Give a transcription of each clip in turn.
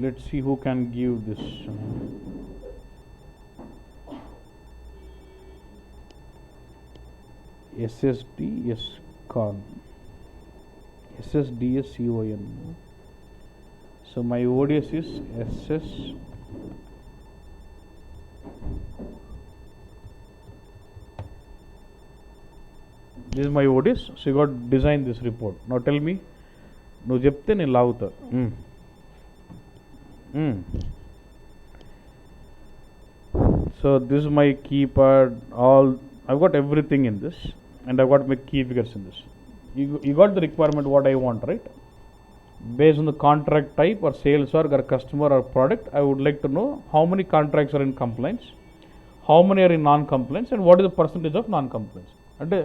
let's see who can give this. SSD con SSDSCON. So my ODS is SS. This is my ODS. So you got to design this report. Now tell me, నువ్వు చెప్తే నేను లాగుతా. So this is my keypad. I've got everything in this, and I've got my key figures in this. You got the requirement what I want, right? Based on the contract type or sales org or customer or product, I would like to know how many contracts are in compliance, how many are in non-compliance, and what is the percentage of non-compliance. అంటే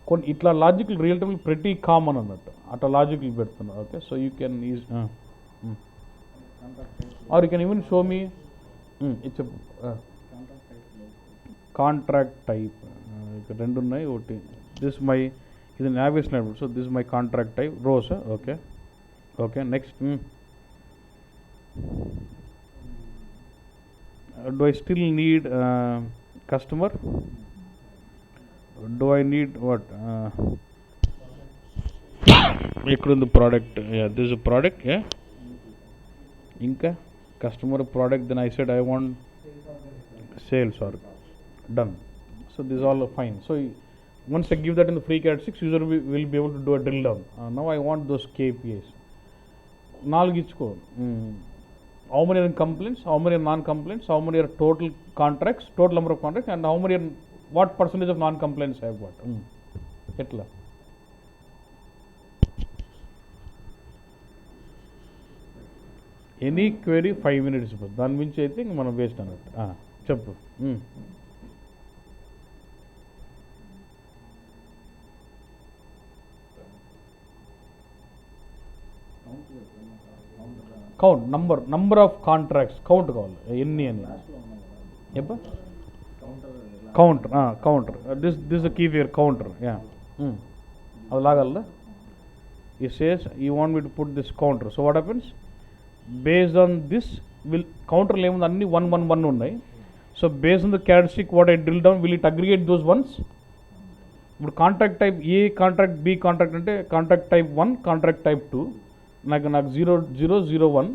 కొన్ని ఇట్లా logical real time ప్రతి common అన్నట్టు అట్లా logical పెడుతున్నా. Okay, so you can is are you can even show me its contract type. ఇక్కడ రెండు ఉన్నాయి. ఒకటి దిస్ మై ఇది నావిగేషన్ అయినప్పుడు. So this my contract type rows. Okay okay, next do I still need customer? Do I need what? The product. Yeah, this is a product. Yeah. Inka customer product. Then I said I want sales org. Done. So this is all fine. So once I give that in the free CAD 6, user will be able to do a drill down. Now I want those KPIs. Nalgichko. How many are in complaints? How many are non-complaints? How many are total contracts? Total number of contracts, and how many are what percentage of non-complaints I have got? Etla. Any query 5 minutes. Then minchi I think మనం waste అన్నట్టు. చెప్పు. Count number of contracts count కావాలి ఎన్ని అని చెప్ప counter this key figure counter. Yeah, అది లాగల్లా. ఈ says you want me to put this counter. So what happens based on this కౌంటర్లు ఏముంది అన్ని 1 1 1 ఉన్నాయి. So based on the characteristic what I drill down will it aggregate those ones. ఇప్పుడు contract type A, contract B contract అంటే contract type 1, contract type 2, నాకు 0 0 0 1.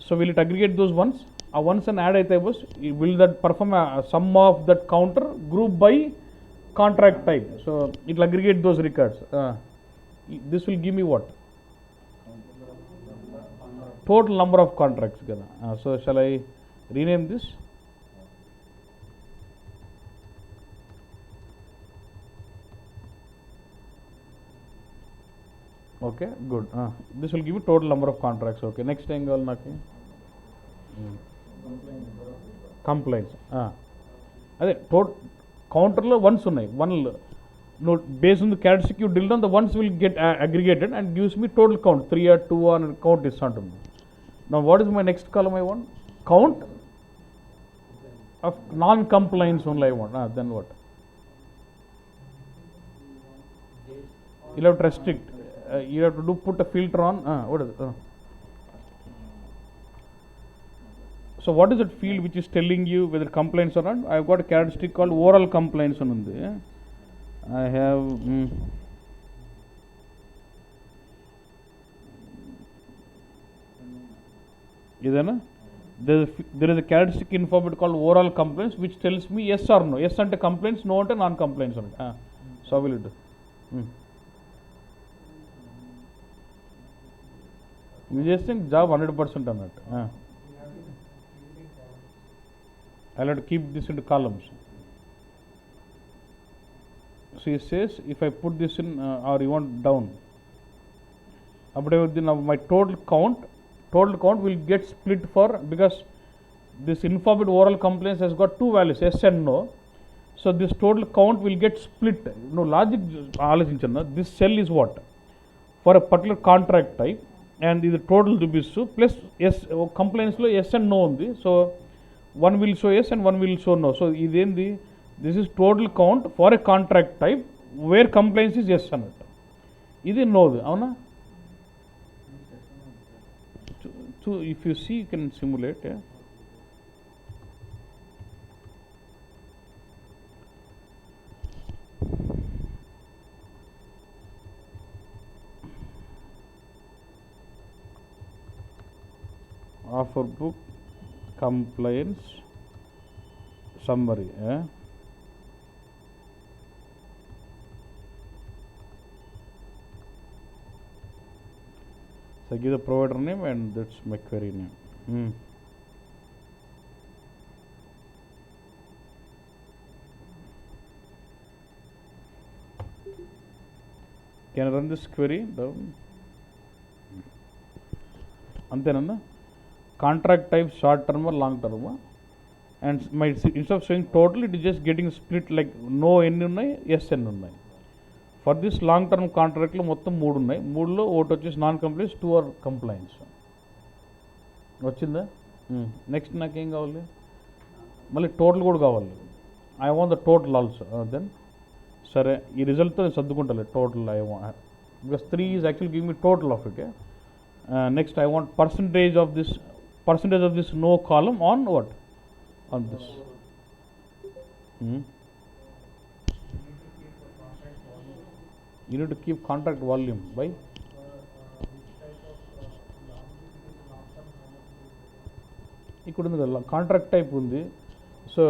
So will it aggregate those ones. ఆ ones అని add అయితే బస్ will that perform some of that counter group by contract type. So it aggregate those records. This will give me what total number of contracts కదా. So shall I rename this? Okay, good. This will give you total number of contracts. Okay, next ఏం కావాలి నాకు? Complaints. అదే కౌంటర్లో once ఉన్నాయి. no, based on the characteristic you drill down, the ones will get aggregated and gives me total count 3 or 2 or count is not. Now what is my next column I want? Count of non-compliance only I want. Then what? You have to restrict. You have to put a filter on. What is it? So what is that field which is telling you whether complaints or not? I have got a characteristic called oral complaints on there. I have there is a characteristic information called oral complaints which tells me yes or no. Yes ante complaints, no ante non-complaints. So how will it do? You just think job 100% on that. I'll have to keep this into columns. So it says if I put this in or you want down, now my total count will get split for, because this informative oral complaints has got two values, yes and no. So this total count will get split. No logic ఆలోచించండి. This cell is what? For a particular contract type, and ఇది total rupees plus yes complaints లో yes and no ఉంది. So one will show yes and one will show no. So ఇదేంది? This is total count for a contract type where complaints is yes అన్నట్టు. ఇది నోది, అవునా? if you see, you can simulate. Yeah. Offer book compliance summary. Yeah. So give the provider name and that's my query name. Can I run this query down? Antenna contract type short term or long term, and my instead of showing total, it is just getting split like no n unnai, yes n unnai. For this long term contract లో మొత్తం 3 ఉన్నాయి. 3లో ఒకటి వచ్చేసి non compliance, 2 are compliance. వచ్చిందా? Next నాకేం కావాలి? మళ్ళీ టోటల్ కూడా కావాలి. I want the total also. Then సరే, ఈ రిజల్ట్తో నేను సర్దుకుంటాను. Total I want because 3 is actual give me total of it. Next I want percentage of this no column on what? On this. You need to keep contract volume by ఇక్కడ ఉంది కదా contract type ఉంది. So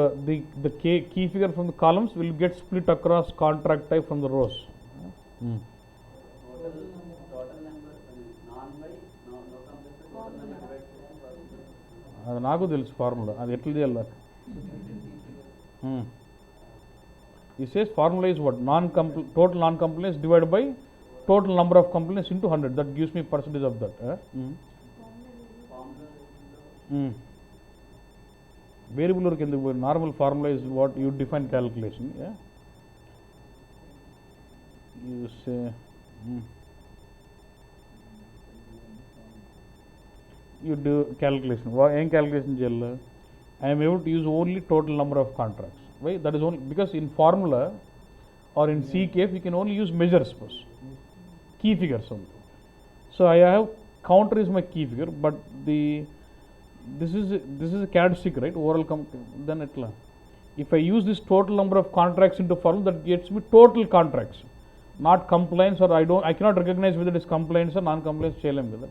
the key figure from the columns will get split across contract type from the rows. అది నాకు తెలుసు formula, అది ఎట్లా చేయాలి? It says formula is what? Total non-compliance divided by total number of complaints into 100. That gives me percentage of that. Variable work in the normal formula is what you define calculation. Yeah. You say you do calculation. What calculation cheyala? I am able to use only total number of contracts. Why? That is only because in formula or in CKF you can only use measures first, key figures only. So I have counter is my key figure, but this is a characteristic, right? Overall then etla. If I use this total number of contracts into formula, that gets me total contracts, not complaints, or I cannot recognize whether it is complaints or non-complaints cheyalem kada.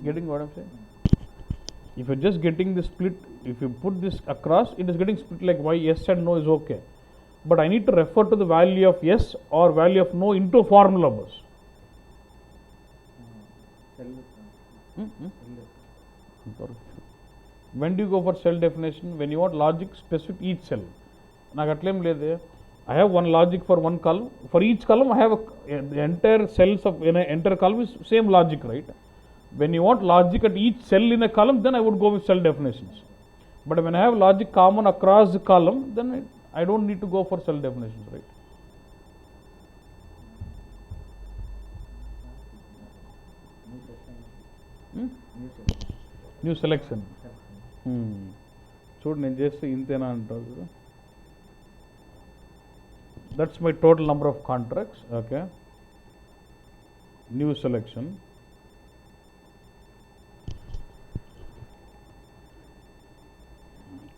Getting what I'm saying? If you're just getting the split, if you put this across, it is getting split like why yes and no is okay. But I need to refer to the value of yes or value of no into formula bus. When do you go for cell definition? When you want logic specific each cell. నాకు అట్లేం లేదే. I have one logic for one column. For each column I have the entire cells of entire column is same logic, right? When you want logic at each cell in a column, then I would go with cell definitions. But when I have logic common across the column, then I don't need to go for cell definitions, right? New selection. చూడు నేను చేస్తే ఇంతేనా అంటారు. That's my total number of contracts. Okay. New selection.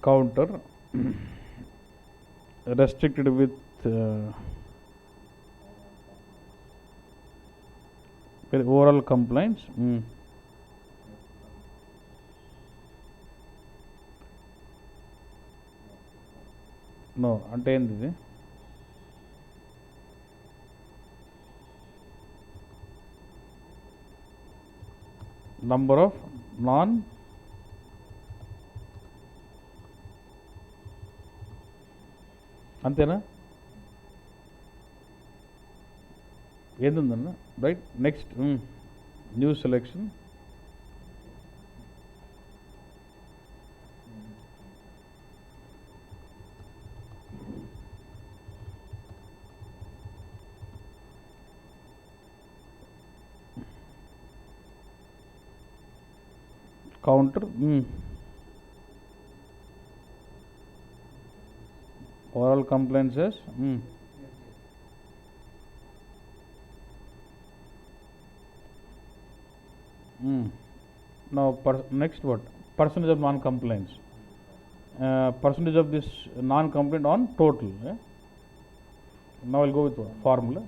Counter restricted with overall complaints. No, అంటే ఏంది ఇది? Number of non అంతేనా? ఏందన్నా? Right. Next new selection. Counter oral complaints. Now next what? Percentage of non-compliance. Percentage of this non-complaint on total. Yeah? Now I'll go with what? Formula.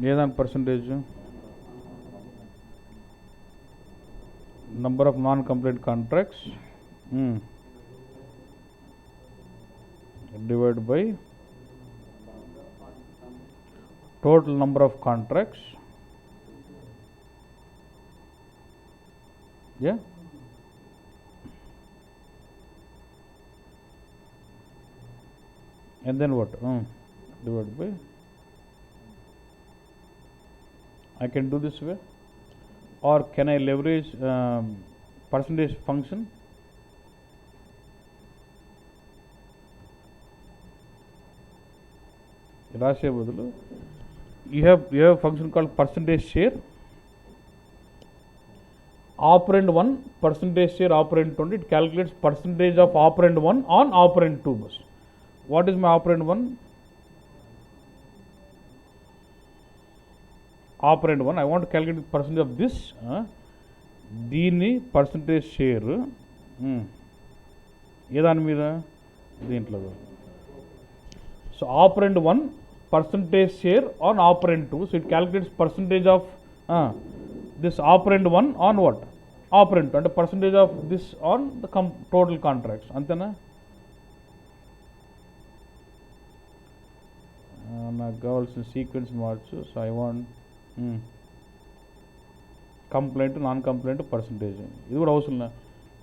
ఏదాని percentage? Number of non-complaint contracts divided by total number of contracts. Yeah. And then what? Divided by. I can do this way, or can I leverage percentage function? రాసే బదులు you have a function called percentage share. Operand 1 percentage share operand 20. It calculates percentage of operand 1 on operand 2 bus. What is my operand 1? Operand 1. I want to calculate the percentage of this. దీన్ని percentage share ఏ దాని మీద దీంట్లో. So operand 1 percentage share on operand 2. So it calculates percentage of this operand 1 on what? Operand 2. అంటే percentage of this on the total contracts. అంతేనా? నాకు కావాల్సిన sequence March. So I want complaint non complaint percentage. ఇది కూడా అవసరం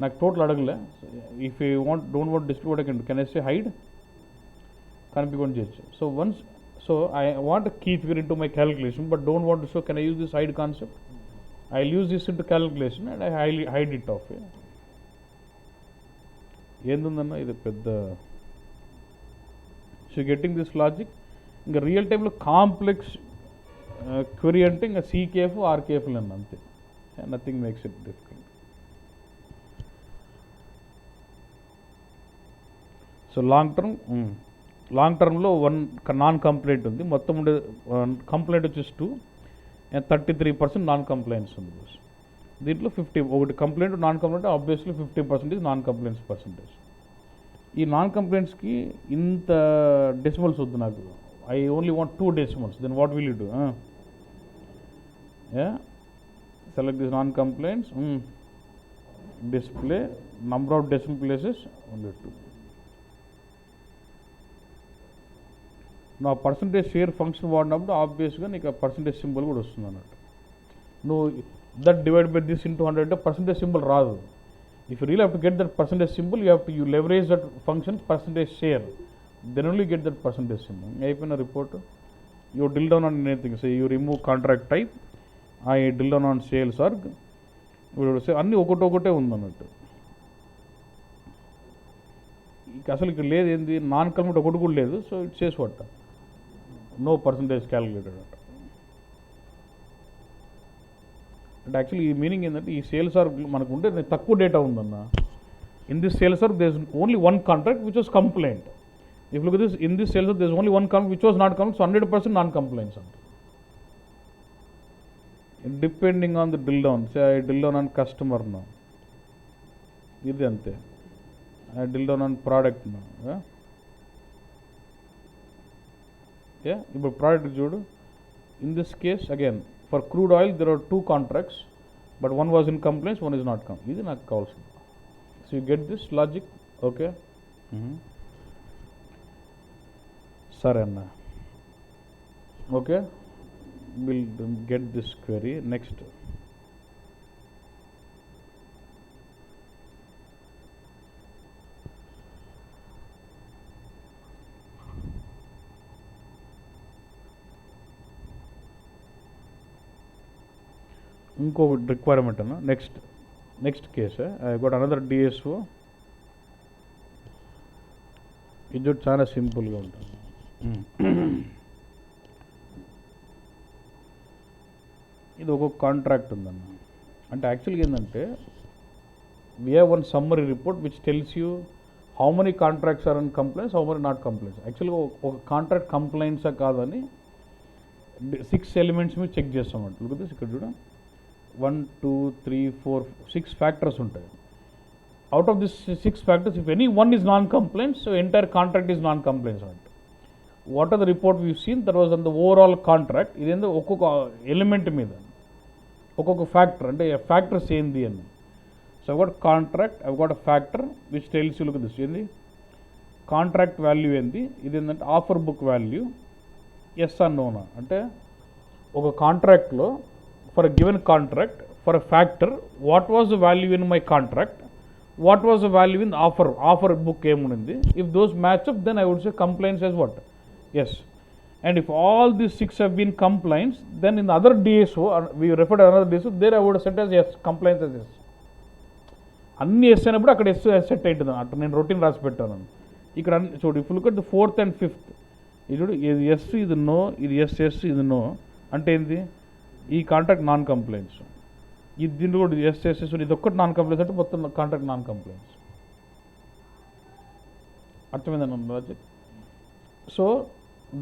నాకు total అడగలే. If you don't want display కూడా కెన్ ఐ సే హైడ్ కనిపించకుండా చేయొచ్చు. So once I want a key figure into my calculation but don't want to show. Can I use this hide concept? I'll use this into calculation and I hide it off. ఏందుందన్నా ఇది పెద్ద. So getting this logic. ఇంకా real టైంలో complex query అంటే ఇంకా సీకేఎఫ్ ఆర్కేఎఫ్లు అన్న అంతే. Nothing makes it difficult. So long టర్మ్లో 1 non complaint ఉంది. మొత్తం ఉండే కంప్లైంట్ వచ్చేసి 2 and 33% నాన్ కంప్లైంట్స్ ఉంది. దీంట్లో 50 ఒకటి compliant non compliant obviously 50% non compliants percentage. ఈ నాన్ కంప్లైంట్స్కి ఇంత డెసిమల్స్ వద్దు నాకు. I only want 2 decimals. Then what will you do? Select this non compliants, display number of decimal places only 2. నా percentage share function వాడినప్పుడు ఆబ్వియస్గా నీకు ఆ పర్సంటేజ్ సింబల్ కూడా వస్తుంది అన్నట్టు. నువ్వు that divide by this into 100 అంటే పర్సంటేజ్ సింబల్ రాదు. If you real have to get that percentage symbol you leverage that function percentage share, then only get that percentage symbol. అయిపోయిన report. You drill down on anything. So you remove contract type, I drill down on sales org. ఇప్పుడు అన్నీ ఒకటే ఉందన్నట్టు. అసలు ఇక్కడ లేదు ఏంది, non convert ఒకటి కూడా లేదు. So it says what? No percentage calculated అంట. అంటే యాక్చువల్లీ ఈ మీనింగ్ ఏంటంటే ఈ సేల్స్ ఆర్ మనకు ఉంటే తక్కువ డేటా ఉందన్న. In this sales org there is only 1 contract which was compliant. If look this in this sales org there is only 1 contract which was not compliant. So 100% non compliants అంట. Depending on the drill down. Say I drill down on customer no, ఇది అంతే. I drill down on product no. ఇప్పుడు product చూడు. In this case again for crude oil there are 2 contracts but 1 was in complaints, 1 is not complaint. ఇది నాకు కావాల్సింది. So you get this logic. Okay సరే అన్న. Okay will get this query. Next ఇంకొక requirement అన్న. Next case I got another DSO. ఇది చాలా సింపుల్గా ఉంటుంది. ఇది ఒక కాంట్రాక్ట్ ఉందన్న. అంటే యాక్చువల్గా ఏంటంటే we have one summary report which tells you how many contracts are in compliance, how many not compliance. Actually ఒక కాంట్రాక్ట్ కంప్లైంట్సా కాదని 6 ఎలిమెంట్స్ మీద చెక్ చేస్తామంట. లుక్ దిస్, ఇక్కడ చూడ 1 2 3 4 6 ఫ్యాక్టర్స్ ఉంటాయి. Out of this 6 factors, if any one is non compliant, so entire contract is non compliants అంట. What are the report we seen, that was on the overall contract. ఇదేందో ఒక్కొక్క element మీద ఒక్కొక్క factor, అంటే factors ఏంది అని. So I've got contract, I've got a factor which tells you, look this, ఏంది contract value ఏంది, ఇది ఏంటంటే offer book value, yes or నోనా. అంటే ఒక కాంట్రాక్ట్లో for a given contract for a factor, what was the value in my contract, what was the value in offer book ఏముంది. If those match up, then I would say complaints as what, yes. And if all these 6 have been compliance, then in the other DSO, we refer to another DSO, there I would have set as yes, compliance as yes. అన్ని yes అయినప్పుడు అక్కడ yes set అవుతుంది అట్లా. నేను routine రాసి పెట్టాను ఇక్కడ. చూడు, if look at the 4th and 5th, ఇది చూడు, ఇది ఎస్, ఇది నో, ఇది ఎస్ ఎస్, ఇది నో. అంటే ఏంది, ఈ కాంట్రాక్ట్ నాన్ కంప్లైంట్స్. ఇది దీంట్లో కూడా ఎస్ ఎస్ ఎస్, ఇది ఒక్కటి నాన్ కంప్లైంట్స్ అంటే మొత్తం కాంట్రాక్ట్ నాన్ కంప్లైంట్స్. అర్థమైందన్న logic. So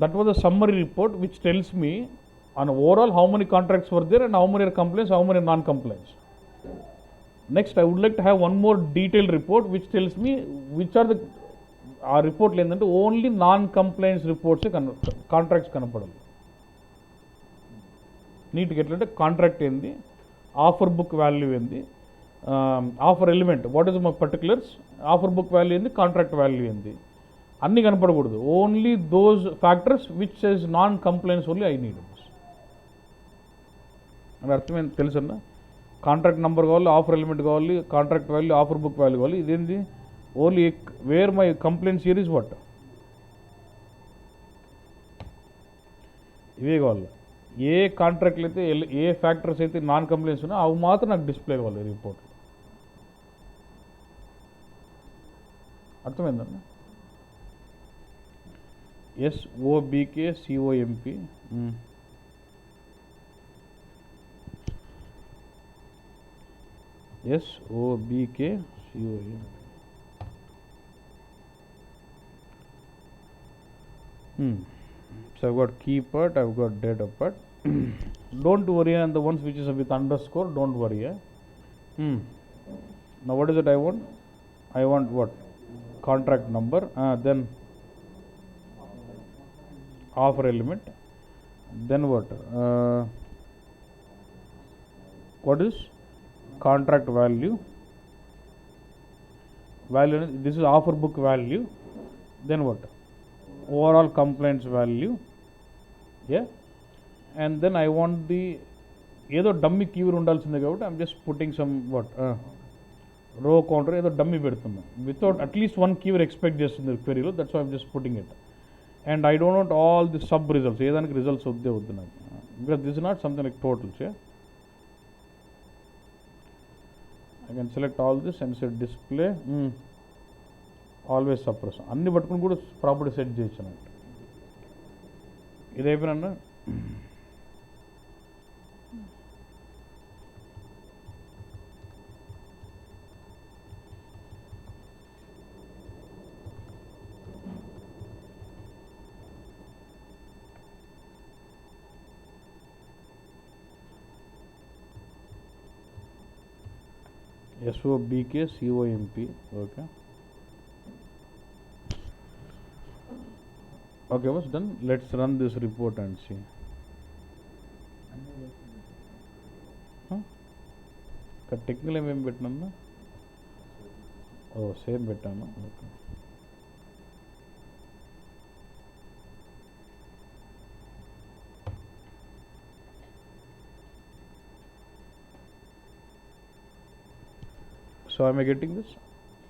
that was a summary report which tells me on overall how many contracts were there and how many are complaints, how many are non-complaints. Next, I would like to have one more detailed report which tells me which are the report ఏంటంటే only non-complaints reports contracts కనపడాలి నీట్గా. ఎట్లంటే contract ఏంది, offer book value ఏంది, offer element what is my particulars, offer book value ఏంది, contract value ఏంది, అన్నీ కనపడకూడదు. Only those factors which is non complaints only I need. అని అర్థమైంది, తెలుసన్నా. కాంట్రాక్ట్ నెంబర్ కావాలి, ఆఫర్ ఎలిమెంట్ కావాలి, contract value, offer book value కావాలి. ఇదేంటి, only where my complaints here is what, ఇవే కావాలి. ఏ కాంట్రాక్ట్లు అయితే, ఏ ఫ్యాక్టర్స్ అయితే నాన్ కంప్లైంట్స్ ఉన్నాయో అవి మాత్రం నాకు డిస్ప్లే కావాలి రిపోర్ట్లో. అర్థమైందన్నా. SOBK COMP. SOBK COMP. So I've got key part, I've got data part. Don't worry on the ones which is with underscore, don't worry. Now what is it I want? I want what? Contract number, then offer element, then what is contract value, this is offer book value, then what, overall complaints value, yeah. And then I want the ఏదో dummy కీవర్ ఉండాల్సిందే కాబట్టి I'm just putting some what row counter ఏదో dummy పెడుతున్నా without at least 1 కీవర్ expect చేస్తుంది క్వెరీలో. That's why I'm just putting it. And I don't want all the sub results. ఏదానికి రిజల్ట్స్ వద్దే వద్దు నాకు, because this is not something like totals. Yeah, I can select all this and say display, always suppress. అన్ని పట్టుకుని కూడా property set చేయొచ్చు అన్నట్టు. ఇది అయిపోయినా SOBK COMP. Okay. Okay, what's done? Let's run this report and see. Technical ఏం పెట్టినా? ఓ same పెట్టాను. Okay. So am I getting this?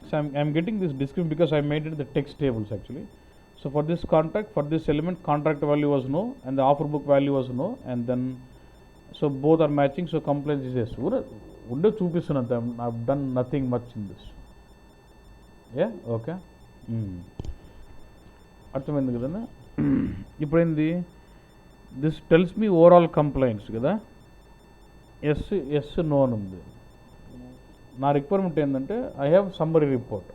So I'm getting this description because I made it the text tables actually. So for this contract, for this element, contract value was no and the offer book value was no, and then so both are matching, so complaints is yes. Unde chupistunna, I've done nothing much in this. Yeah, okay. అర్థమైంది కదా. ఇప్పుడు ఏంది, this tells me overall complaints కదా. Yes no అని ఉంది. నా requirement ఏంటంటే I have summary report,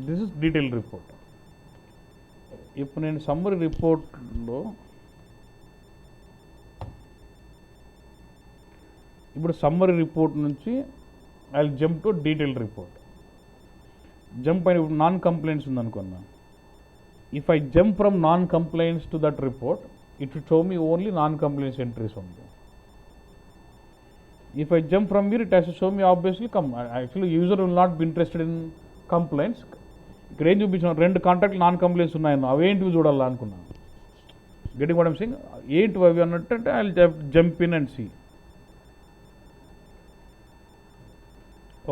this is detail report. ఇప్పుడు నేను సమ్మరీ రిపోర్ట్లో ఇప్పుడు సమ్మరీ రిపోర్ట్ నుంచి I will jump to detail report. Jump అయిన ఇప్పుడు నాన్ కంప్లైంట్స్ ఉందనుకున్నా. If I jump from non complaints to that report, it will show me only non complaints entries ఉంది. If I jump from here, it has to show me obviously actually user will not be interested in complaints. ఇక్కడ ఏం చూపించిన 2 contact non complaints ఉన్నాయన్న, అవేంటివి చూడాలా అనుకున్నాను. Getting what I'm saying, ఏంటివి అవి అన్నట్టు అంటే I will jump in and see.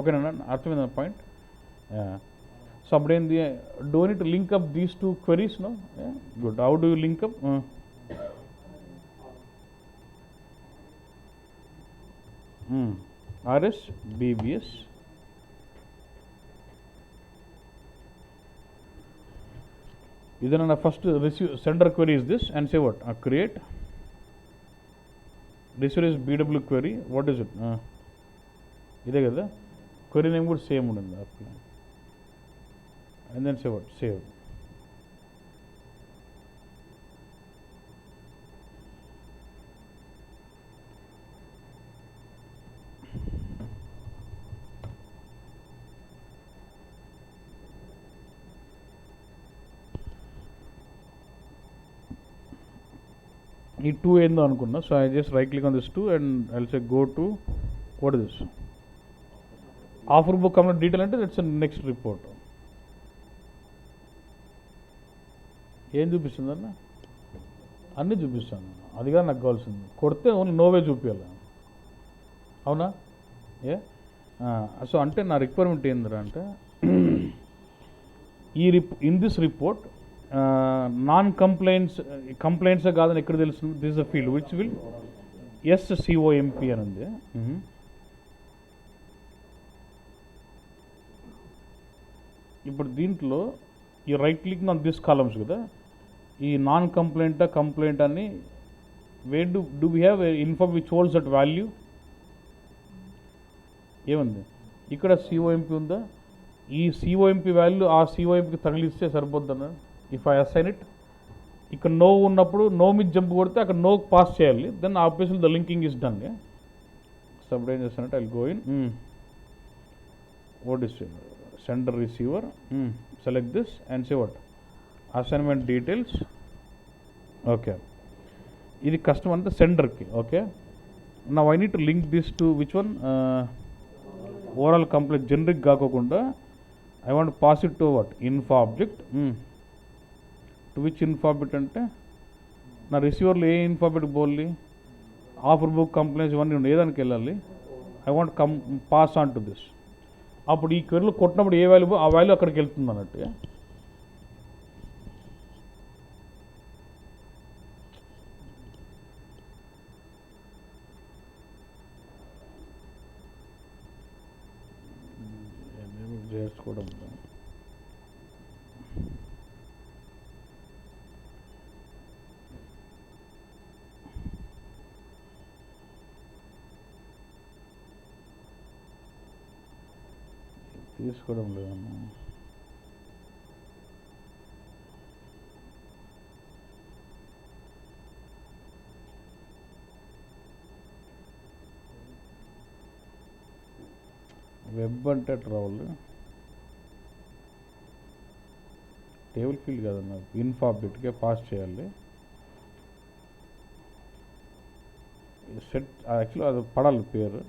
ఓకేనా, అర్థమైంది పాయింట్. సో అప్పుడేంది, do neat link up these 2 queries. No good. How do you link up? RS BBS. Then first receive sender query is this, and say what? Create. Receiver is BW query. What is it? ఇదే కదా, query name కూడా same ఉంటుంది. And then say what? Save. ఈ 2 ఏందో అనుకున్నా. So I just right click on this 2 and I will say go to what is this offer book complete detail అంటే that's next report. ఏం చూపిస్తుంది అన్న? అన్నీ చూపిస్తాను. అదిగా నాకు కావాల్సింది. కొడితే ఓన్లీ నోవే చూపించాలి. అవునా? సో అంటే నా రిక్వైర్మెంట్ ఏందిరా అంటే, in this report non complaints కాదని ఎక్కడ తెలుస్తుంది? This is a field which will COMP అని ఉంది. ఇప్పుడు దీంట్లో ఈ right click on this columns కదా, ఈ నాన్ కంప్లైంట్ అని where do we have info which holds that value? ఏముంది ఇక్కడ? COMP ఉందా? ఈ COMP వాల్యూ ఆ COMPకి తగిలిస్తే సరిపోద్దన్న. ఇఫ్ ఐ అసైన్ ఇట్, ఇక్కడ నో ఉన్నప్పుడు నో మీద జంప్ కొడితే అక్కడ నో పాస్ చేయాలి. Then obviously the linking is done. So అప్పుడు ఏం చేస్తానంటే I will go in what is sender receiver, select this and say what assignment details. Okay, ఇది కస్టమర్ అంతా సెండర్కి. ఓకే, నా I need to link this to which one? Overall complete generic కాకోకుండా I want pass it to what? Info object. To which info object అంటే నా రిసీవర్లో ఏ info object పోవాలి? ఆఫర్ బుక్ కంప్లైంట్స్ ఇవన్నీ ఉండే ఏదానికి వెళ్ళాలి? I want pass on to this. అప్పుడు ఈ క్వెరీలో కొట్టినప్పుడు ఏ వాల్యూ ఆ వాల్యూ అక్కడికి వెళ్తుంది అన్నట్టు. చేసుకోవడం తీసుకోవడం లేదన్నా. వెబ్ అంటే ట్రావెల్ టేబుల్ ఫీల్డ్ కదన్నా, ఇన్ఫో ఆబ్జెక్ట్కే పాస్ చేయాలి. సెట్ యాక్చువల్లీ అది పడాలి పేరు.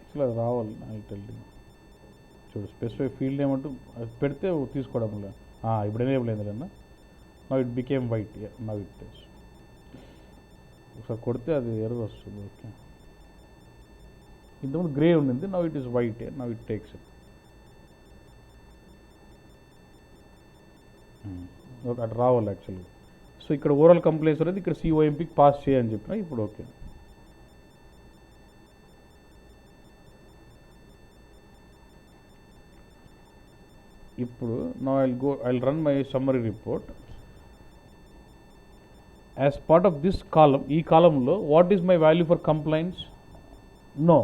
యాక్చువల్లీ అది రావాలి. ఐటెల్ చూడు, స్పెసిఫై ఫీల్డ్ ఏమంటూ అది పెడితే తీసుకోవడం లేదు. ఇప్పుడు ఎనేబుల్ అయింది లేదన్నా. Now it became white. Now it is. ఒకసారి కొడితే అది ఎర్రర్ వస్తుంది. ఓకే, ఇంతకుముందు గ్రే ఉండింది, now it is white. Now it takes it. Okay, అటు రావాలి యాక్చువల్గా. సో ఇక్కడ ఓవరాల్ కంప్లైంట్స్ అనేది ఇక్కడ COMPకి పాస్ చేయని చెప్పిన. ఇప్పుడు ఓకే. ఇప్పుడు నా I'll run my summary report. As part of this column, ఈ కాలంలో what is my value for complaints? No.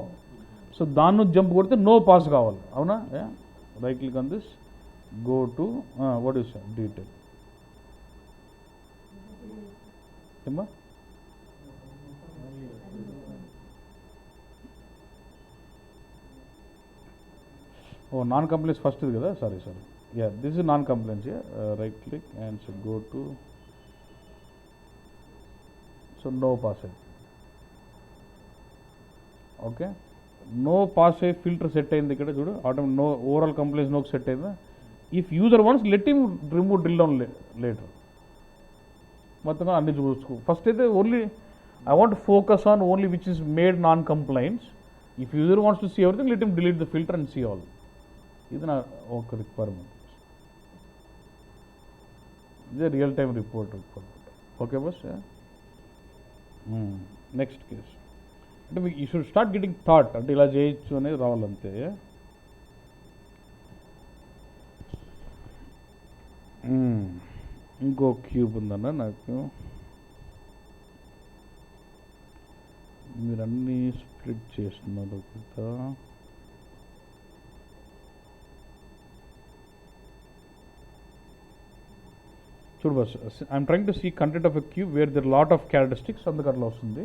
So దాన్ని జంప్ కొడితే నో పాస్ కావాలి, అవునా? Right click on this, go to what is detail ఏమా. Oh non complaints first ఇది కదా, sorry. This is non complaints. Right click and go to, so no pass అయ్యి, okay. No pass అయ్యి filter set అయింది ఇక్కడ చూడు, automatic no overall complaints నోకి set అయిందా. If user wants let him remove drill down later. మొత్తంగా అన్ని చూసుకో. ఫస్ట్ అయితే only I want focus on only which is made non complaints. If user wants to see everything let him delete the filter and see all. ఇది నా ఒక requirement. ఇదే real time report. Okay boss. Next case అంటే మీకు you should start getting thought, అంటే ఇలా చేయొచ్చు అనేది రావాలంతే. ఇంకో క్యూబ్ ఉందన్న నాకు, మీరు అన్నీ స్ప్లిట్ చేస్తున్నారు కదా. చూడు బస్, I'm trying to see content of a cube where there lot of characteristics, అందుకు అట్లా వస్తుంది.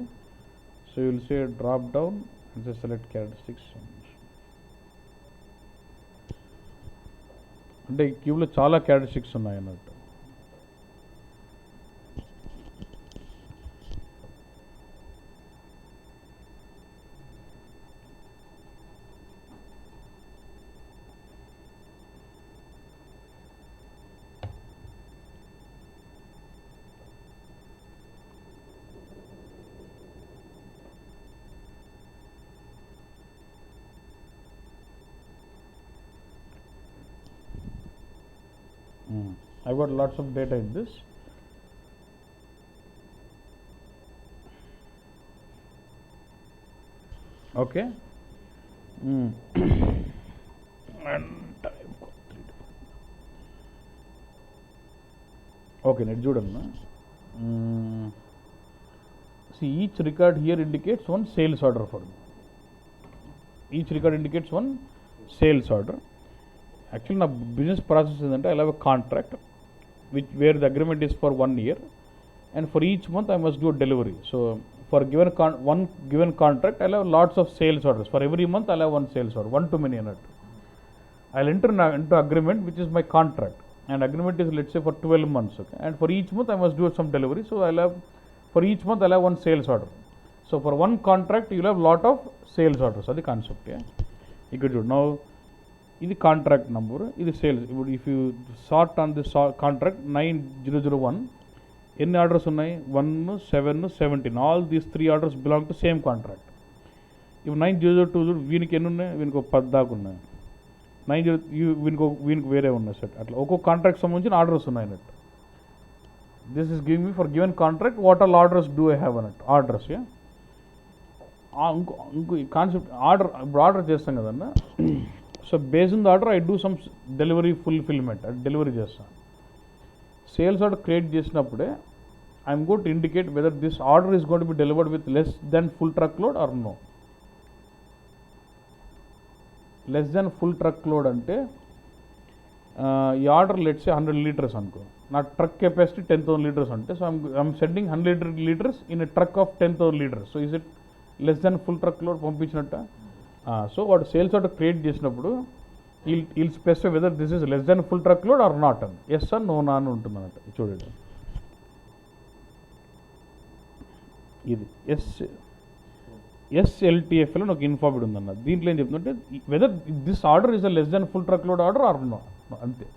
So you will say drop down and say select characteristics. అంటే ఈ క్యూబ్లో చాలా క్యారెక్టరిస్టిక్స్ ఉన్నాయి అన్నట్టు. I've got lots of data in this. Okay. And I've got 3. Okay, let's do it. See, each record here indicates one sales order for me. Each record indicates one sales order. Actually, నా business process ఏంటంటే I have a contract wear the agreement is for 1 year, and for each month I must do delivery. So for one given contract I'll have lots of sales orders. For every month I'll have one sales order, one too many అన్నట్టు. I'll enter into agreement which is my contract, and agreement is let's say for 12 months, okay, and for each month I must do some delivery. So for each month I'll have one sales order. So for one contract you'll have lot of sales orders. అది concept. ఇక్కడ చూడు, now ఇది contract number, ఇది sales. ఇప్పుడు if you sort on this contract 9001, ఎన్ని orders ఉన్నాయి? 1, 7, 17. All these 3 orders belong to same contract. ఇప్పుడు 9002 వీనికి ఎన్ని ఉన్నాయి? వీనికి 10 దాకా ఉన్నాయి. 90 వీనికి వేరే ఉన్నాయి సెట్. అట్లా ఒక్కొక్క కాంట్రాక్ట్ సంబంధించిన ఆర్డర్స్ ఉన్నాయి అన్నట్టు. This is giving me for given contract what all orders do I have అన్నట్టు. ఆర్డర్స్ ఇంకో ఈ కాన్సెప్ట్ ఇప్పుడు ఆర్డర్ చేస్తాం కదన్న. So based on the order I do some delivery fulfilment, అది డెలివరీ చేస్తాను. సేల్స్ ఆర్డర్ క్రియేట్ చేసినప్పుడే I'm got to indicate whether this order is got be delivered with less than full truck load or no. Less than full truck load అంటే ఈ order let's say 100 liters అనుకో, నా truck capacity 10,000 liters అంటే, so I'm sending 100 liters in a truck of 10,000 liters. So is it less than full truck load పంపించినట్ట? So వాడు sales order create చేసినప్పుడు he'll specify whether this is less than full truck load or not అని, yes అని no నా అని ఉంటుంది అన్నట్టు. చూడండి, ఇది ఎస్ఎల్టీఎఫ్లో నాకు ఇన్ఫార్మ్డ్ ఉందన్న. దీంట్లో ఏం చెప్తుందంటే whether this order is a less than full truck load order or no, అంతే.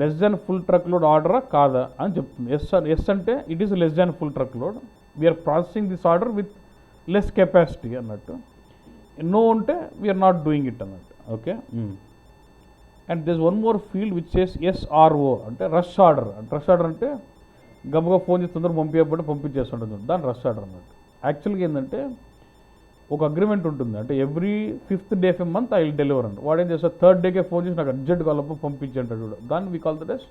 Less than full truck load ఆర్డరా కాదా అని చెప్తుంది. ఎస్ అంటే it is less than full truck load, we're processing this order with less capacity అన్నట్టు. No అంటే we're not doing it అన్నట్టు. Okay, and this one more field which says SRO అంటే rush order. Rush order అంటే గబగబా phone చేసి తొందరగా పంపించబట్టి పంపించేస్తుంటుంది, దాని rush order అన్నట్టు. యాక్చువల్గా ఏంటంటే ఒక అగ్రిమెంట్ ఉంటుంది, అంటే every 5th day of a month I will deliver అండి. వాడు ఏం చేస్తారు, 3rd day ఫోన్ చేసి నాకు అర్జెంట్ కావాలప్ప పంపించంటాడు చూడు, దాన్ని we call that as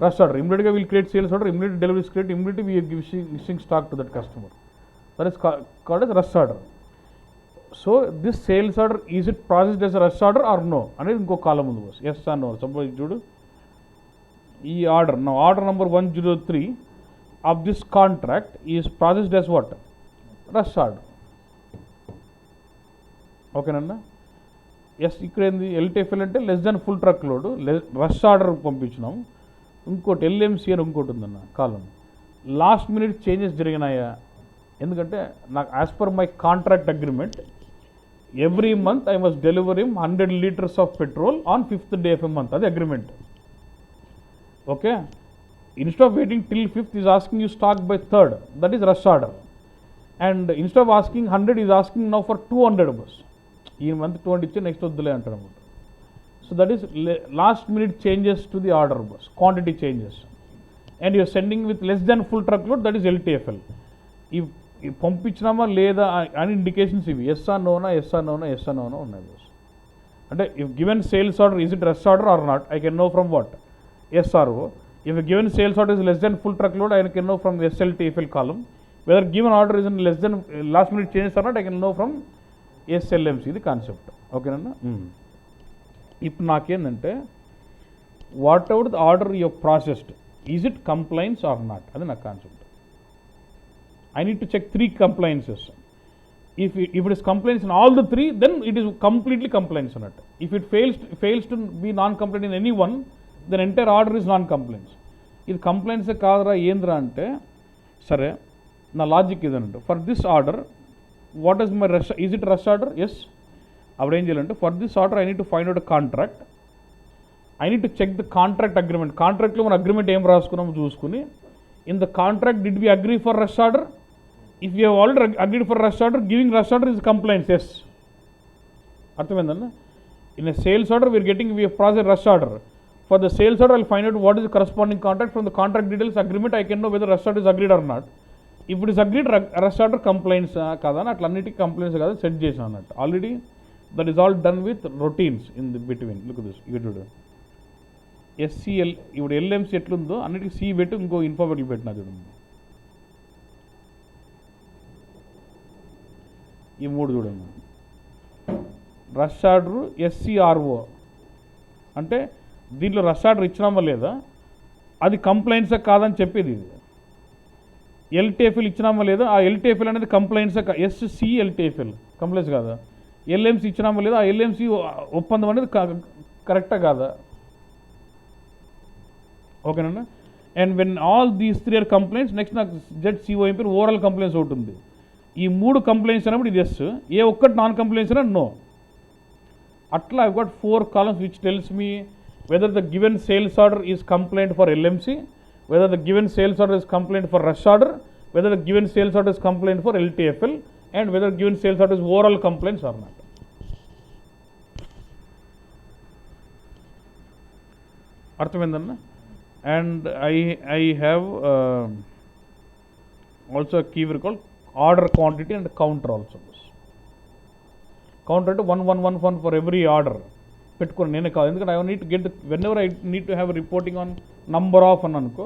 rush order. ఇమీడియట్గా we'll create sales order, immediate delivery create, immediately we giving stock to that customer. That is called as rush order. So this sales order is it processed as rush order or no అనేది ఇంకో column ఉంది boss. Yes or no. Suppose చూడు, ఈ order నా order number 103 of this contract is processed as what, rush order. ఓకేనన్నా. Yes, ఇక్కడ ఏంది LTFL అంటే less than full truck load, rush order పంపించినాం. ఇంకోటి ఎల్ఎంసీ అని ఇంకోటి ఉందన్న కాలం. లాస్ట్ మినిట్ చేంజెస్ జరిగినాయా, ఎందుకంటే నాకు as per my contract agreement every month I must deliver him 100 liters of petrol on 5th day of a month. అది agreement. Okay, instead of waiting till 5th is asking you stock by 3rd, that is rush order. And instead of asking 100 is asking now for 200 boss. ఈ month 200 ఇచ్చి next వద్దులే అంటారు అనమాట. So that is last minute changes to the order boss, quantity changes. And you're sending with less than full truck load, that is LTFL. ఈ పంపించినామా లేదా అని indications ఇవి. ఎస్ ఆర్ నోనా, ఎస్ ఆర్ నోనా, ఎస్ ఆర్ నోనా ఉన్నాయి boss. అంటే if given sales order is it rush order or not, I can know from what, SRO. If given sales order is less than full truck load, I can know from SLTFL column. Whether given order is in less than last minute changes or not, I can know from SLMC. ఇది concept. ఓకేనన్నా. ఇప్పుడు నాకేంటంటే whatever the order your processed, is it compliance or not, అది నా concept. I need to check 3 compliances. If it is compliance in all the 3, then it is completely compliance on it. If it fails to be non-compliant in any one, then entire order is non-compliance. ఇది complaints కాదురా ఏంద్రా అంటే, సరే నా logic ఇదనంటే, for this order what is my rush, is it rush order? Yes. అప్పుడు ఏం చేయాలంటే, for this order I need to find out a contract, I need to check the contract agreement. కాంట్రాక్ట్లో మన అగ్రిమెంట్ ఏం రాసుకున్నామో చూసుకుని, in the contract did we agree for rush order? If you have already agreed for rush order, giving rush order is compliance, yes. అర్థమైందన్న. In a sales order, we have processed rush order. For the sales order, I will find out what is the corresponding contract. From the contract details agreement, I can know whether rush order is agreed or not. If it is agreed, rush order compliance కదా అని అట్లా అన్నిటికీ complaints కదా set చేసాను అన్నట్టు. Already that is all done with routines in the between. Look this, ఇక చూడు, SCL ఇప్పుడు ఎల్ఎంసీ ఎట్లుందో అన్నిటికీ సి పెట్టి ఇంకో ఇన్ఫోబెట్లు పెట్టినా చూడండి. ఈ 3 చూడండి. రష్ ఆర్డరు, ఎస్సీఆర్ఓ అంటే దీంట్లో రష్ ఆర్డర్ ఇచ్చినామా లేదా, అది కంప్లైంట్సే కాదని చెప్పేది ఇది. ఎల్టీఎఫ్ఎల్ ఇచ్చినామా లేదా, ఆ ఎల్టీఎఫ్ఎల్ అనేది కంప్లైంట్సే, ఎస్సీఎల్టీఎఫ్ఎల్ కంప్లైంట్స్ కాదా. ఎల్ఎంసీ ఇచ్చినామా లేదా, ఆ ఎల్ఎంసీ ఒప్పందం అనేది కరెక్టా కాదా. ఓకేనా. And when all these 3 are compliants, next నాకు ZCOMP ఓవరాల్ కంప్లైంట్స్ ఒకటి ఉంది. ఈ 3 కంప్లైంట్స్ అన్నప్పుడు ఇది ఎస్, ఏ ఒక్కటి నాన్ కంప్లైంట్స్ అయినా నో. అట్లా I've got 4 columns which tells me whether the given sales order is complaint for LMC, whether the given sales order is complaint for rush order, whether the given sales order is complaint for LTFL, and whether given sales order is overall complaints or not. అర్థమైందన్న. And I have also a keyword called order quantity and counter also. Counter అంటే 1111 for every order పెట్టుకోండి, నేనే కాదు. ఎందుకంటే I need to get when ever I need to have reporting on number of అని అనుకో,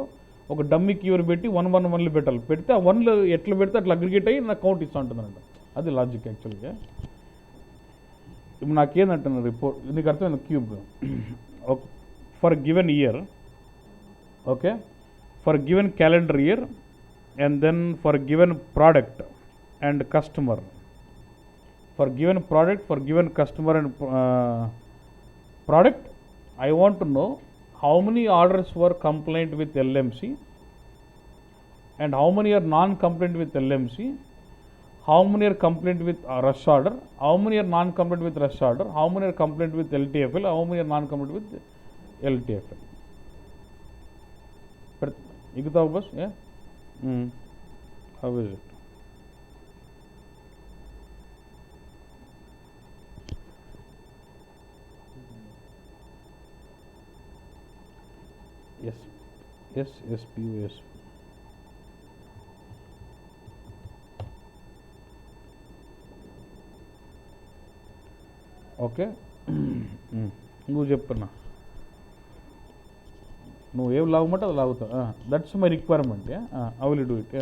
ఒక dummy కీవర్ పెట్టి 111 పెట్టాలి. పెడితే ఆ 1 ఎట్లా పెడితే అట్లా అగ్రిగేట్ అయ్యి నాకు కౌంట్ ఇస్తూ ఉంటుందంట. అది లాజిక్ యాక్చువల్గా. ఇప్పుడు నాకేందంటున్నా రిపోర్ట్, నీకు అర్థమైంది. Cube for given year, okay, for given calendar year, and then for given product and customer, for given product, for given customer and product, I want to know how many orders were complaint with LMC and how many are non-complaint with LMC, how many are complaint with rush order, how many are non-complaint with rush order, how many are complaint with LTFL, how many are non-complaint with LTFL. But igutav bas, yeah. How is it? Yes, POS. Okay. నువ్వు చెప్తున్నా, నువ్వు ఏం లాగమంటే అది లాగుతావు. That's my requirement. I will do it.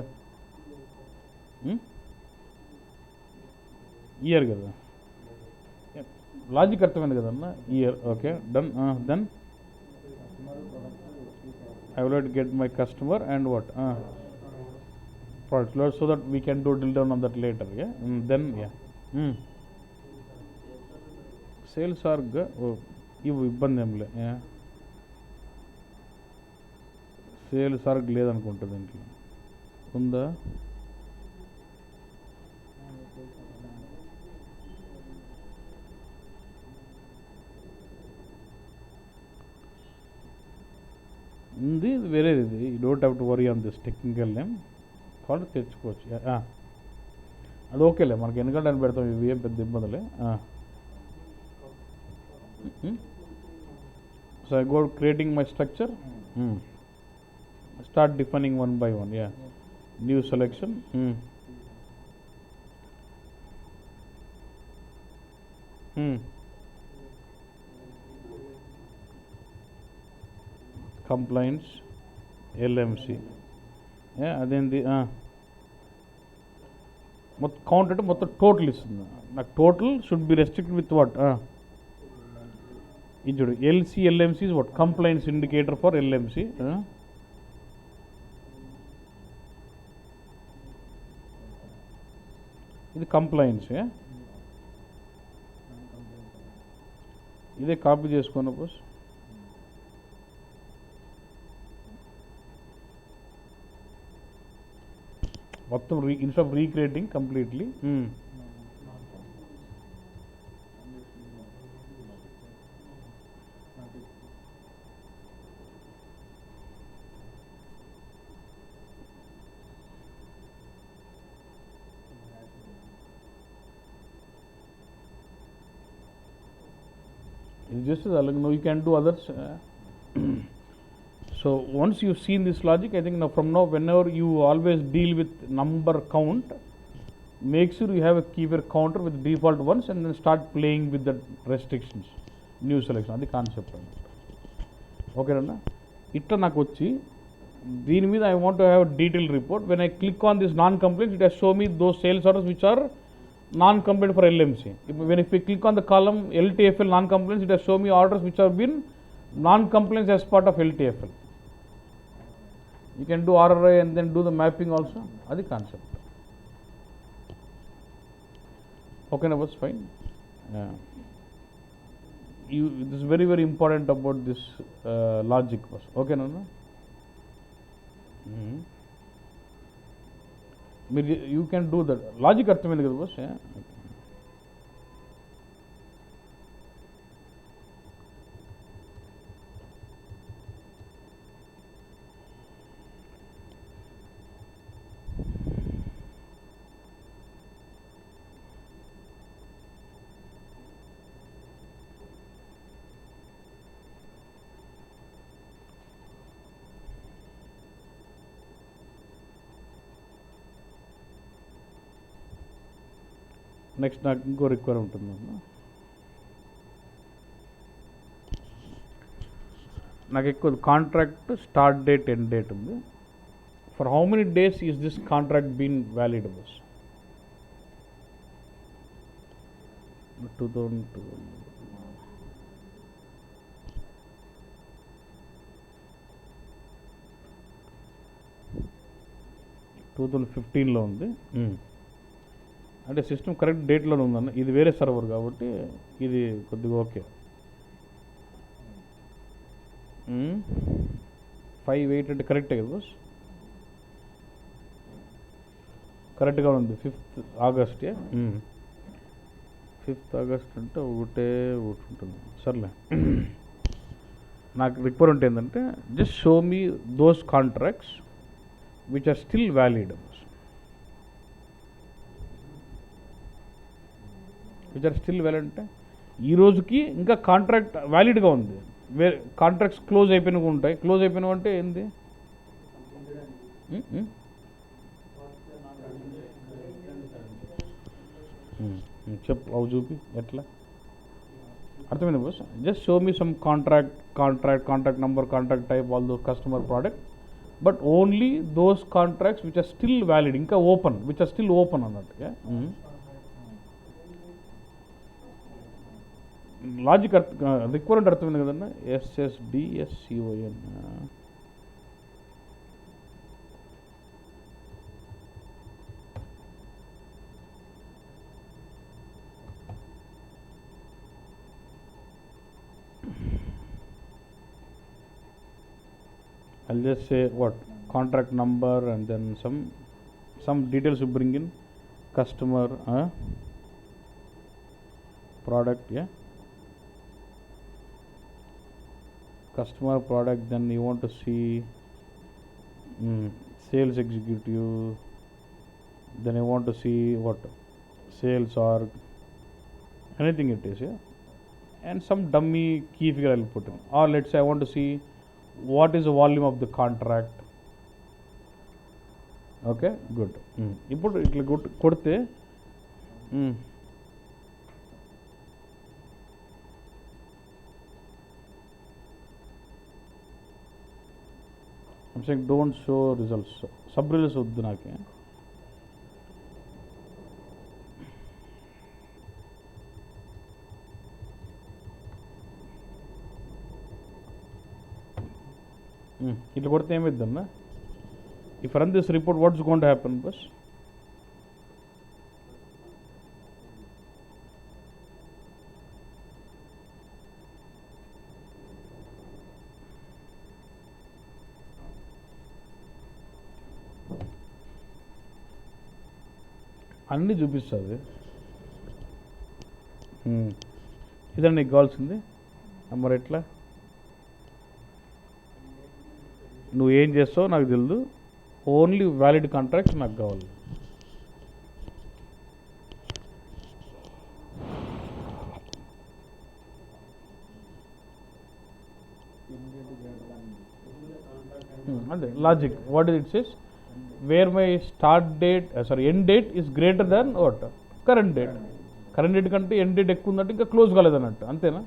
Yeah కదా, logic అర్థమైంది కదన్నా. Yeah okay done. Then I will get my customer and what product, so that we can do drill down on that later. Yeah. Then yeah. Sales are ఇవి ఇబ్బంది ఏం లే. Sales org లేదనుకుంటుంది దీంట్లో, ఉందా? ఉంది, వేరేది ఇది. You don't have to worry on this technical name, కాబట్టి తెచ్చుకోవచ్చు. అది ఓకేలే, మనకి ఎందుకంటే అని పెడతాం, ఇవి ఏం పెద్ద ఇబ్బందులే. So I go creating my structure, start defining one by one. New selection. Complaints LMC. అదేంటి మొత్తం కౌంట్ అంటే మొత్తం టోటల్ ఇస్తుంది నాకు. Total should be restricted with what? ఇది చూడు, LC LMC is what? Complaints indicator for LMC. ఇది complaints. ఇదే కాపీ చేసుకున్న పోస్. మొత్తం ఇన్స్టెడ్ ఆఫ్ రీక్రియేటింగ్ కంప్లీట్లీ. ఇది just no, you can do others. So once you've seen this logic, I think now from now, whenever you always deal with number count, make sure you have a keyword counter with default ones, and then start playing with the restrictions, new selection. అది concept అన్నమాట. ఓకేనా? ఇట్లా నాకు వచ్చి దీని మీద I want to have a detailed report. When I click on this non-complaints, it has show me those sales orders which are non-complaint for LMC. If we click on the column LTFL non-complaints, it has show me orders which have been non-complaints as part of LTFL. You can do RRI and then do the mapping also. That's the concept. Okay, that was fine. This is very, very important about this logic. Okay, no? You can do that. Logic అర్థమైంది కదా boss. Next నాకు ఇంకో require ఉంటుందన్న. నాకు ఎక్కువ contract start date end date ఉంది. For how many days is this contract been valid boss? 2015లో ఉంది. అంటే సిస్టమ్ కరెక్ట్ డేట్లోనే ఉందన్న. ఇది వేరే సర్వర్ కాబట్టి ఇది కొద్దిగా ఓకే. 5/8 అంటే కరెక్టే కదా బాస్? కరెక్ట్గా ఉంది. 5th August. 5th ఆగస్ట్ అంటే ఒకటి ఉంటుంది. సర్లే, నాకు రిక్వైర్మెంట్ ఏంటంటే just show me those contracts which are still valid. Which are still valid అంటే ఈ రోజుకి ఇంకా కాంట్రాక్ట్ వ్యాలిడ్గా ఉంది. వేరే కాంట్రాక్ట్స్ క్లోజ్ అయిపోయినవి ఉంటాయి. క్లోజ్ అయిపోయినవి అంటే ఏంది? చెప్పు, అవి చూపి ఎట్లా. అర్థమైంది boss. Just show me some contract number, contract type, all though customer product, but only those contracts which are still valid, ఇంకా open, which are still open అన్నట్టు. లాజిక్ రిక్వైర్మెంట్ అర్థమైంది కదన్నా. SSDSCON. I'll just say what contract number and then some details you bring in, customer, product, yeah, customer, product. Then you want to see sales executive, then you want to see what sales org, anything it is, yeah, and some dummy key figure I'll put in. Or let's say I want to see what is the volume of the contract. Okay, good. ఇప్పుడు ఇట్లా కొడితే I'm saying don't show results, sub results వద్దు నాకే. ఇట్లా కొడితే ఏమైద్దన్నా, if I run this report, what's going to happen, boss? అన్నీ చూపిస్తుంది. ఇదండి నీకు కావాల్సింది. మరి ఎట్లా నువ్వు ఏం చేస్తావు నాకు తెలియదు, ఓన్లీ వ్యాలిడ్ కాంట్రాక్ట్స్ నాకు కావాలి. అదే logic. What is it says, where my start date, end date is greater than what current date. Current date కంటే ఎండ్ డేట్ ఎక్కువ ఉందంటే ఇంకా క్లోజ్ కాలేదన్నట్టు, అంతేనా?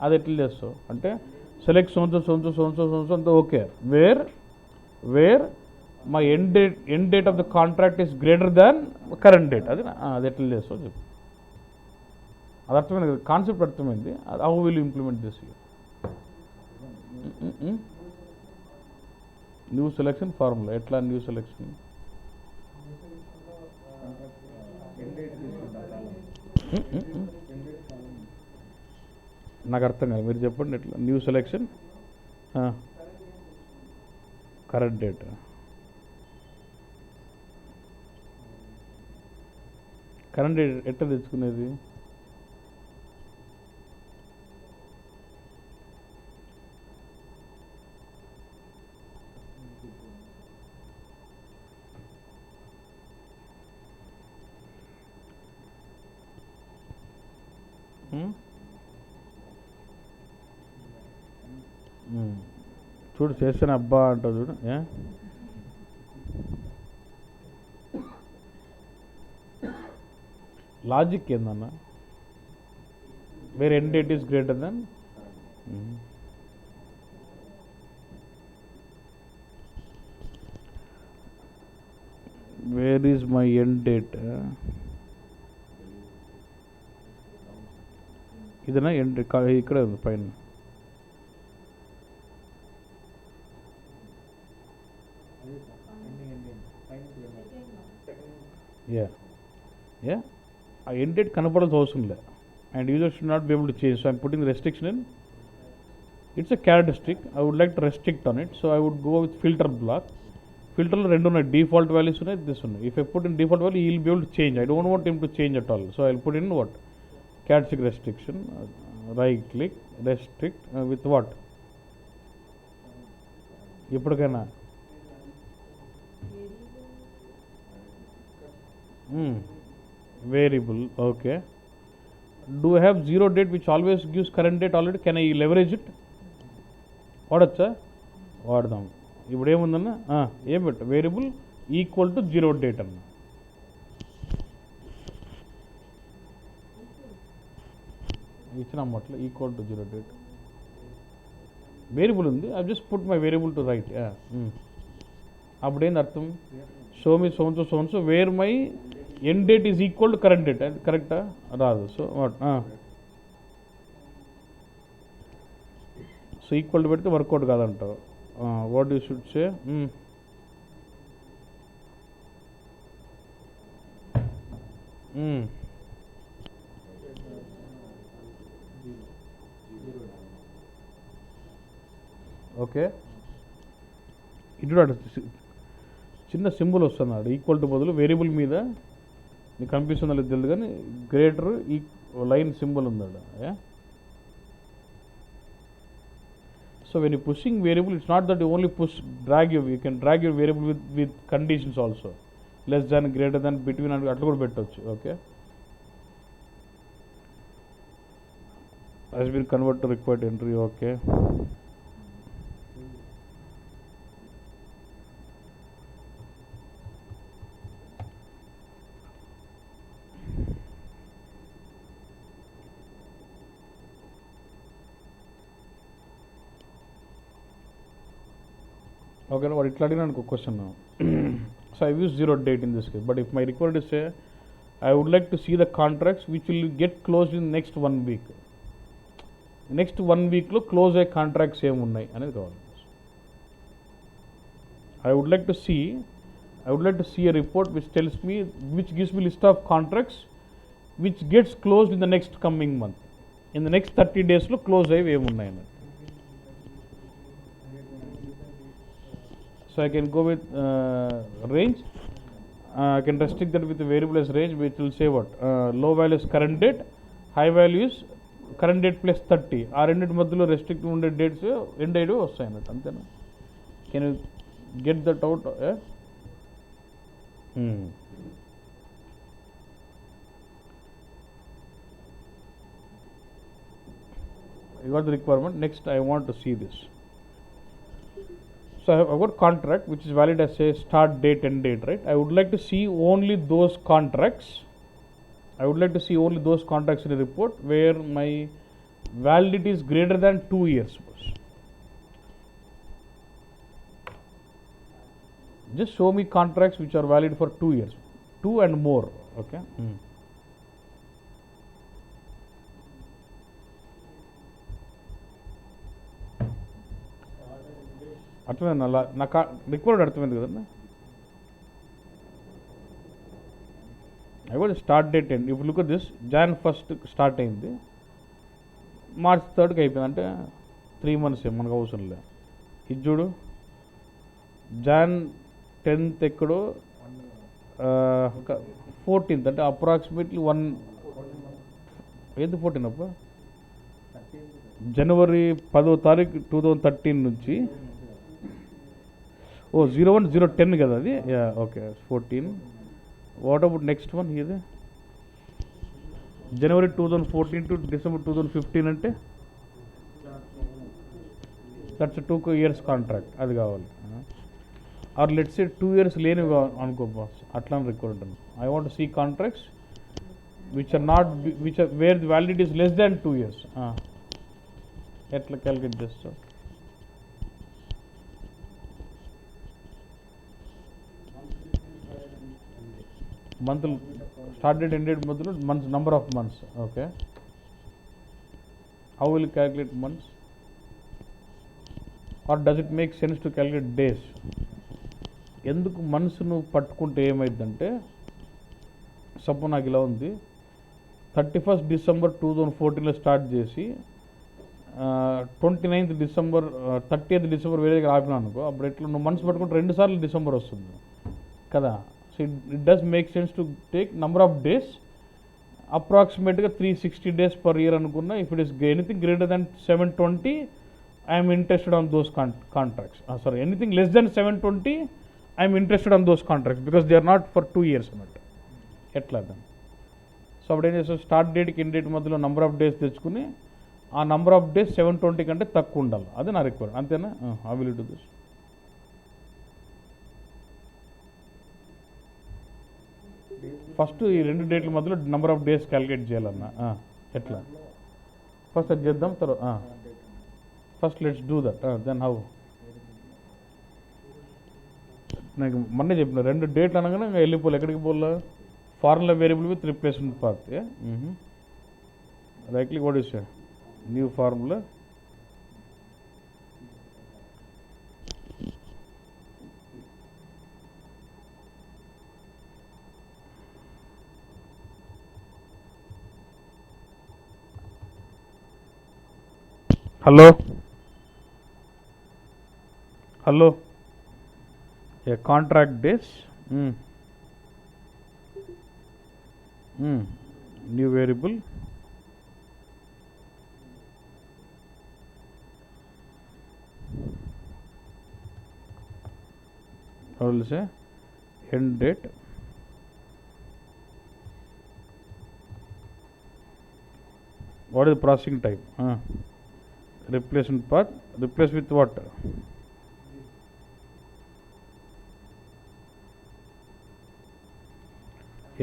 అది ఎట్లా చేస్తావు అంటే సెలెక్ట్ సోన్సో అంతా okay, where my end date of the contract is greater than current date. అది ఎట్లా చేస్తావు చెప్పు. అది అర్థమైంది కదా, కాన్సెప్ట్ అర్థమైంది. How will implement this? New selection formula ఎట్లా? న్యూ సెలెక్షన్ నాకు అర్థం కాదు, మీరు చెప్పండి ఎట్లా. New selection current date, current date ఎట్లా తెచ్చుకునేది? చూడు చేస్తాను అబ్బా అంటావు చూడు. లాజిక్ ఏందన్నా, where end date is greater than where is my end date. ఇదేనా ఎండ్? ఇక్కడ ఉంది పైన. ఆ ఎండ్ డేట్ కనపడాల్సిన అవసరం లేదు, and user should not be able to change. So I'm putting restriction in, it's a characteristic. I would like to restrict on it. So I would go with filter block. ఫిల్టర్లో రెండు ఉన్నాయి, default values ఉన్నాయి, this ఉన్నాయి. If I put in default value, he will be able to change. I don't want him to change at all. So I will put in what characteristic restriction, right click, restrict with what. ఎప్పటికైనా variable. Okay, do have zero date which always gives current date already. Can I leverage it? వాడచ్చా? వాడదాం. ఇప్పుడు ఏముందన్నా, ఏం పెట్ట variable equal to zero date అన్న. ఇచ్చిన అమ్మట్లో ఈక్వల్ టు 0 డేట్ వేరియబుల్ ఉంది. I just put my variable to right. అప్పుడేంది అర్థం? Show me so and so where my end date is equal to current date. అది కరెక్టా? రాదు. So what so equal to పెడితే వర్కౌట్ కాదంటావు. What you should say? Okay, ఇటు చిన్న సింబల్ వస్తున్నాడు ఈక్వల్ టు బదులు వేరియబుల్ మీద నీకు కనిపిస్తుందో లేదు తెలియదు కానీ గ్రేటర్ ఈ లైన్ సింబల్ ఉందాడు. So when you pushing variable, it's not that you only push drag you can drag your variable with conditions also. Less than, greater than, between అట్లా కూడా పెట్టవచ్చు. Okay, has been converted to required entry. Okay, okay, now what it adigina anko question now. So I use 0 date in this case, but if my required is say I would like to see the contracts which will get closed in next 1 week. Next 1 వీక్లో close అయ్యే contracts ఏమున్నాయి అనేది కావాలి. I would like to see a report which tells me, which gives me list of contracts which gets closed in the next coming month. In the next 30 డేస్లో close అయ్యి ఏమున్నాయి అన్నది. So I can go with range. I can restrict that with a variable as range which will say what? Low value is current date, high value is current date plus 30. ఆ రెండింటి మధ్యలో restrict ఉండే dates end అయ్యి వస్తాయి అన్నట్టు. అంతేనా? Can you get that out? You got the requirement. Next I want to see this. So I've got contract which is valid as a start date, end date, right? I would like to see only those contracts. I would like to see only those contracts in a report where my validity is greater than 2 years. Just show me contracts which are valid for 2 years, 2 and more. Okay. అర్థమైంది నాకు required అర్థమైంది కదన్నా. I got start date end. If you look at this, Jan 1st start అయింది, March 3rd అయిపోయింది. అంటే 3 months మనకు అవసరం లేదు. ఇది చూడు, Jan 10th ఎక్కడో 14th అంటే అప్రాక్సిమేట్లీ 1 ఏది 14 అప్ప January 10వ తారీఖు 2013 నుంచి 01/0/10 కదా అది. Okay, 14. What about next one? ఇది January 2014 టు December 2015 అంటే దట్స్ 2 years కాంట్రాక్ట్. అది కావాలి. ఆర్ లెట్స్ సే 2 years లేని అనుకో బాస్, అట్లా రికార్డ్ ఉంటుంది. I want see contracts which are not where the validity is less than 2 years. ఎట్లా calculate చేస్తావు? Month start date end date మధ్యలో months, number of months. Okay, how will calculate months? Or does it make sense to calculate days? ఎందుకు మంత్స్ను పట్టుకుంటే ఏమైందంటే, suppose నాకు ఇలా ఉంది, 31st December 2014లో స్టార్ట్ చేసి 29th December 30th December వేరే దగ్గర ఆపినా అనుకో, అప్పుడు ఎట్లా నువ్వు మంత్స్ పట్టుకుంటే 2 సార్లు డిసెంబర్ వస్తుంది కదా. So it does make sense to take number of days, అప్రాక్సిమేట్గా 360 days per year అనుకున్నా. If it is anything greater than 720, I'm interested on those contracts. Sorry, anything less than 720 I'm interested on those contracts because they are not for 2 years అన్నట్టు. ఎట్లా దాన్ని? So అప్పుడు ఏం చేస్తాం, start డేట్కి end date మధ్యలో number of days తెచ్చుకుని ఆ నంబర్ ఆఫ్ డేస్ 720 కంటే తక్కువ ఉండాలి. అది నా రిక్వైర్మెంట్. అంతేనా? I will do this. First ఈ 2 డేట్ల మధ్యలో నెంబర్ ఆఫ్ డేస్ క్యాలిక్యులేట్ చేయాలన్నా. ఎట్లా? ఫస్ట్ అది చేద్దాం తర్వాత first let's do that then how నాకు మొన్నే చెప్పిన 2 డేట్లు అనగానే ఇంకా వెళ్ళిపోలే ఎక్కడికి పోలే formula variable with replacement path rightly what is new formula hello hello a contract days new variable I will say end date what is the processing type replacement path replace with what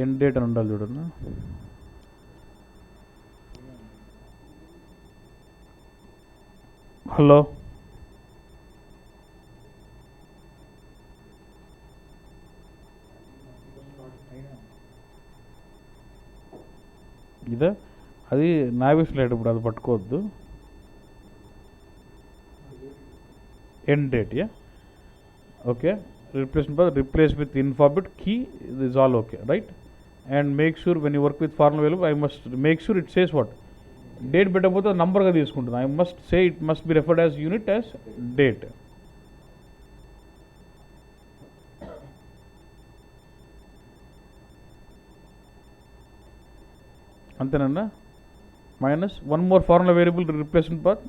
end date అని ఉండాలి చూడన్నా hello ఇదే అది navies light ఇప్పుడు అది పట్టుకోవద్దు end date yeah okay replace with alphabet key is all okay right and make sure when you work with formula value I must make sure it says what date పెట్టకపోతే number గా తీసుకుంటుంది I must say it must be referred as unit as date అంతేనన్నా minus one more formula variable replacement path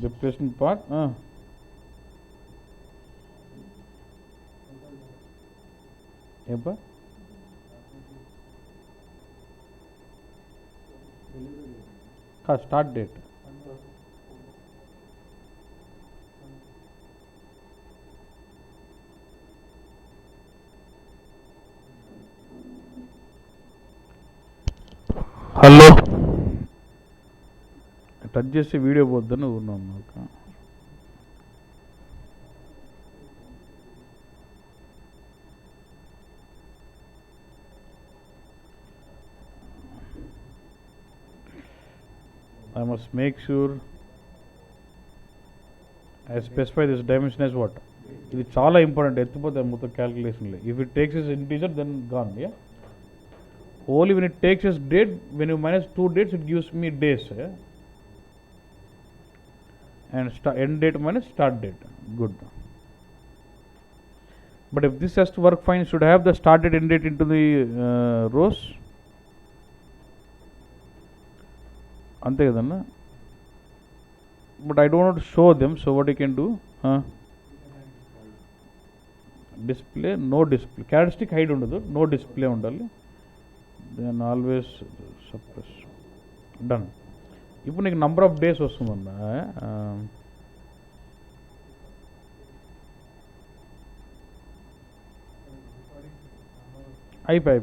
replacement part start date hello touch చేసి video పోద్దని ఉన్నాను నాకు I must make sure I specify this dimension as what ఇది చాలా important ఎత్తిపోతే మొత్తం క్యాలిక్యులేషన్లో if it takes is integer then gone yeah only when it takes is date when you minus 2 dates it gives me days and end date minus start date good but if this has to work fine should I have the start date end date into the rows ante kadana but I don't want to show them so what you can do display no display characteristic hide undadu no display undali then always suppress done ఇప్పుడు నీకు number of days వస్తుందన్నా అయిపోయి